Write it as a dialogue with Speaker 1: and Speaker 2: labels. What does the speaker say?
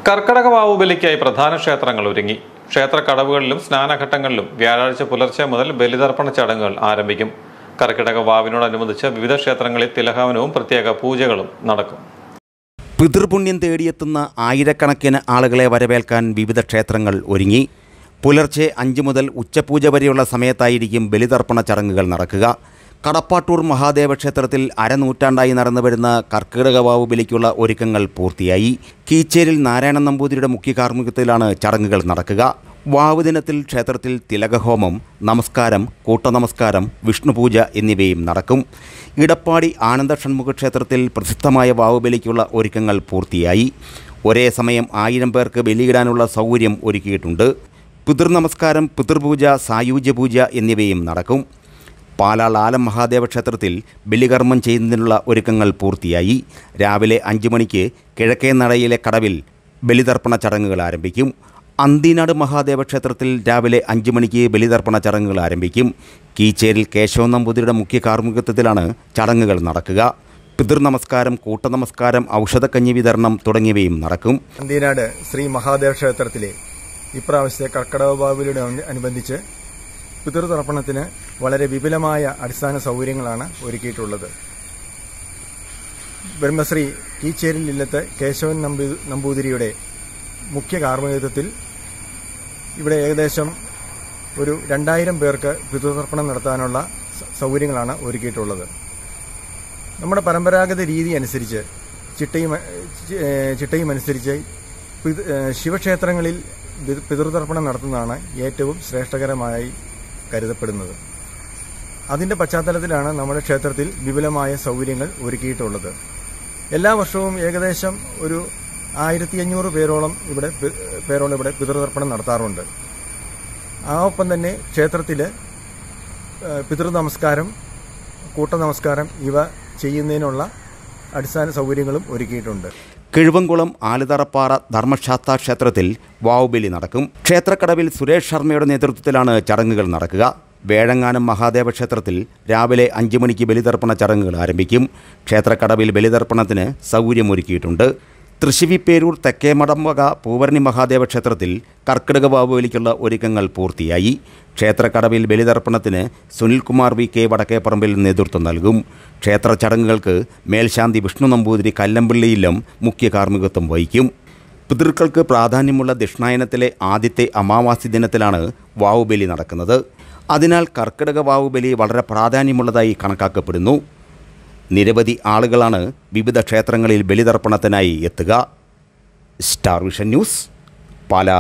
Speaker 1: കർക്കിടക വാവുബലിക്കായി പ്രധാന ക്ഷേത്രങ്ങൾ ഒരുങ്ങി. ക്ഷേത്ര കടവുകളിലും സ്നാനഘട്ടങ്ങളിലും വ്യാഴാഴ്ച പുലർച്ചെ മുതൽ ബലിതർപ്പണ ചടങ്ങുകൾ ആരംഭിക്കും. കർക്കിടക വാവിനോടനുബന്ധിച്ച് വിവിധ ക്ഷേത്രങ്ങളിൽ തിലഹവനവും പ്രത്യേക പൂജകളും നടക്കും.
Speaker 2: പിതൃപുണ്യം തേടിയെത്തുന്ന ആയിരക്കണക്കിന് ആളുകളെ വരവേൽക്കാൻ വിവിധ ക്ഷേത്രങ്ങൾ ഒരുങ്ങി. പുലർച്ചെ 5 മുതൽ ഉച്ചപൂജ വരെയുള്ള സമയത്തായിരിക്കും ബലിതർപ്പണ ചടങ്ങുകൾ നടക്കുക. കടപ്പാട്ടൂർ മഹാദേവ ക്ഷേത്രത്തിൽ അരനൂറ്റാണ്ടായി നടന്നുവരുന്ന കർക്കിടക വാവു ബലിക്കുള്ള ഒരുക്കങ്ങൾ പൂർത്തിയായി. കീച്ചേരിൽ നാരായണൻ നമ്പൂതിരിയുടെ മുഖ്യ കാർമ്മികത്തിലാണ് ചടങ്ങുകൾ നടക്കുക. വാവു ദിനത്തിൽ ക്ഷേത്രത്തിൽ തിലകഹോമം, നമസ്കാരം, കൂട്ടനമസ്കാരം, വിഷ്ണുപൂജ എന്നിവയും നടക്കും. ഇടപ്പാടി ആനന്ദ ഷൺമുഖ ക്ഷേത്രത്തിൽ പ്രസിദ്ധമായ വാവുബലിക്കുള്ള ഒരുക്കങ്ങൾ പൂർത്തിയായി. ഒരേ സമയം 1000 പേർക്ക് ബലിയിടാനുള്ള സൗകര്യം ഒരുക്കിയിട്ടുണ്ട്. പിതൃനമസ്കാരം, പിതൃപൂജ, സായുജ്യപൂജ എന്നിവയും നടക്കും. പാലാൾ ആലം മഹാദേവ ക്ഷേത്രത്തിൽ ബലികർമ്മം ചെയ്യുന്നതിനുള്ള ഒരുക്കങ്ങൾ പൂർത്തിയായി. രാവിലെ 5 മണിക്ക് കിഴക്കേ നടയിലെ കടവിൽ ബലിതർപ്പണ ചടങ്ങുകൾ ആരംഭിക്കും. അന്തിനാട് മഹാദേവ ക്ഷേത്രത്തിൽ രാവിലെ 5 മണിക്ക് ബലിതർപ്പണ ചടങ്ങുകൾ ആരംഭിക്കും. കീച്ചേരിൽ കേശവൻ നമ്പൂതിരിയുടെ മുഖ്യ കാർമ്മികത്വത്തിലാണ് ചടങ്ങുകൾ നടക്കുക. പിതൃനമസ്കാരം, കൂട്ടനമസ്കാരം, ഔഷധക്കഞ്ഞി വിതരണം തുടങ്ങിയവയും നടക്കും.
Speaker 3: അന്തിനാട് ശ്രീ മഹാദേവ ക്ഷേത്രത്തിലെ ഇപ്രാവശ്യത്തെ കർക്കിടക വാവുബലിയോട് അനുബന്ധിച്ച് പിതൃതർപ്പണത്തിന് വളരെ വിപുലമായ അടിസ്ഥാന സൗകര്യങ്ങളാണ് ഒരുക്കിയിട്ടുള്ളത്. ബ്രഹ്മശ്രീ കീച്ചേരിൽ ഇല്ലത്ത് കേശവൻ നമ്പൂതിരിയുടെ മുഖ്യ കാർമ്മികത്വത്തിൽ ഇവിടെ ഏകദേശം ഒരു 2000 പേർക്ക് പിതൃതർപ്പണം നടത്താനുള്ള സൗകര്യങ്ങളാണ് ഒരുക്കിയിട്ടുള്ളത്. നമ്മുടെ പരമ്പരാഗത രീതി അനുസരിച്ച് ചിട്ടയും അനുസരിച്ച് ശിവക്ഷേത്രങ്ങളിൽ പിതൃതർപ്പണം നടത്തുന്നതാണ് ഏറ്റവും ശ്രേഷ്ഠകരമായി കരുതപ്പെടുന്നത്. അതിൻ്റെ പശ്ചാത്തലത്തിലാണ് നമ്മുടെ ക്ഷേത്രത്തിൽ വിപുലമായ സൗകര്യങ്ങൾ ഒരുക്കിയിട്ടുള്ളത്. എല്ലാ വർഷവും ഏകദേശം ഒരു 1500 പേരോളം ഇവിടെ പിതൃതർപ്പണം നടത്താറുണ്ട്. ഒപ്പം തന്നെ ക്ഷേത്രത്തിൽ പിതൃനമസ്കാരം, കൂട്ടനമസ്കാരം ഇവ ചെയ്യുന്നതിനുള്ള അടിസ്ഥാന സൗകര്യങ്ങളും ഒരുക്കിയിട്ടുണ്ട്.
Speaker 2: കിഴുവംകുളം ആലുതറപ്പാറ ധർമ്മശാസ്ത്ര ക്ഷേത്രത്തിൽ വാവുബലി നടക്കും. ക്ഷേത്രക്കടവിൽ സുരേഷ് ശർമ്മയുടെ നേതൃത്വത്തിലാണ് ചടങ്ങുകൾ നടക്കുക. വേഴങ്ങാനം മഹാദേവ ക്ഷേത്രത്തിൽ രാവിലെ 5 മണിക്ക് ബലിതർപ്പണ ചടങ്ങുകൾ ആരംഭിക്കും. ക്ഷേത്രക്കടവിൽ ബലിതർപ്പണത്തിന് സൗകര്യമൊരുക്കിയിട്ടുണ്ട്. തൃശ്ശിവിപ്പേരൂർ തെക്കേമടംവക പൂവർണി മഹാദേവ ക്ഷേത്രത്തിൽ കർക്കിടക വാവുബലിക്കുള്ള ഒരുക്കങ്ങൾ പൂർത്തിയായി. ക്ഷേത്രക്കടവിൽ ബലിതർപ്പണത്തിന് സുനിൽകുമാർ VK വടക്കേപ്പറമ്പിൽ നേതൃത്വം നൽകും. ക്ഷേത്ര ചടങ്ങുകൾക്ക് മേൽശാന്തി വിഷ്ണു നമ്പൂതിരി കല്ലമ്പള്ളിയിലും മുഖ്യ കാർമ്മികത്വം വഹിക്കും. പിതൃക്കൾക്ക് പ്രാധാന്യമുള്ള ദക്ഷിണായനത്തിലെ ആദ്യത്തെ അമാവാസി ദിനത്തിലാണ് വാവുബലി നടക്കുന്നത്. അതിനാൽ കർക്കിടക വാവുബലി വളരെ പ്രാധാന്യമുള്ളതായി കണക്കാക്കപ്പെടുന്നു. നിരവധി ആളുകളാണ് വിവിധ ക്ഷേത്രങ്ങളിൽ ബലിതർപ്പണത്തിനായി എത്തുക. Star vision news, Pala.